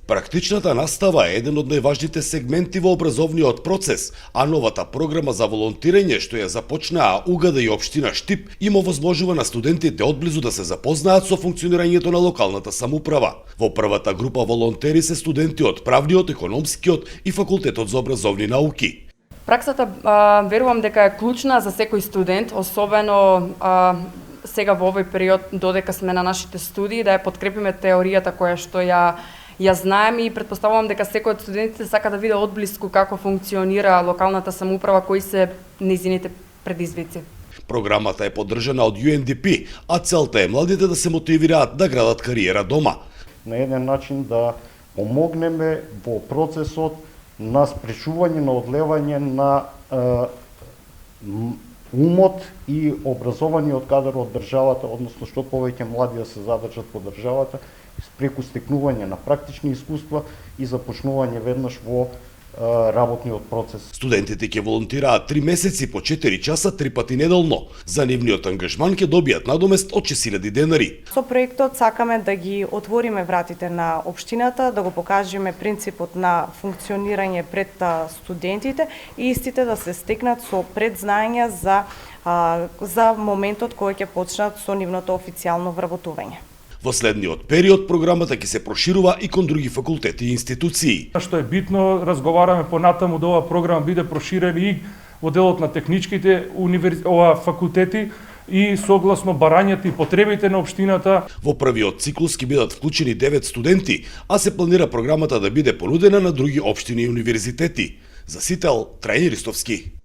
Практичната настава е еден од најважните сегменти во образовниот процес, а новата програма за волонтирање што ја започнаа УГД и општина Штип им овозможува на студентите одблизу да се запознаат со функционирањето на локалната самоуправа. Во првата група волонтери се студенти од правниот, економскиот и факултетот за образовни науки. Праксата верувам дека е клучна за секој студент, особено сега во овој период додека сме на нашите студии, да ја подкрепиме теоријата која што ја знаем и претпоставувам дека секој од студентите сака да види одблиску како функционира локалната самоуправа, кои се нејзините предизвици. Програмата е поддржана од UNDP, а целта е младите да се мотивираат да градат кариера дома. На еден начин да помогнеме во процесот на спречување на одлевање на умот и образованиот кадар од државата, односно што повеќе млади да се задржат по државата, преку стекнување на практични искуства и започнување веднаш во работниот процес. Студентите ќе волонтираат 3 месеци по 4 часа 3 пати неделно. За нивниот ангажман ќе добијат надомест од 6000 денари. Со проектот сакаме да ги отвориме вратите на општината, да го покажеме принципот на функционирање пред студентите и истите да се стекнат со предзнаења за моментот кој ќе почнат со нивното официјално вработување. Во следниот период програмата ќе се проширува и кон други факултети и институции. Што е битно, разговараме понатаму да оваа програма биде проширена и во делот на техничките факултети и согласно барањата и потребите на општината. Во првиот циклус ќе бидат вклучени 9 студенти, а се планира програмата да биде понудена на други општини и универзитети. За Сител, Трајан Ристовски.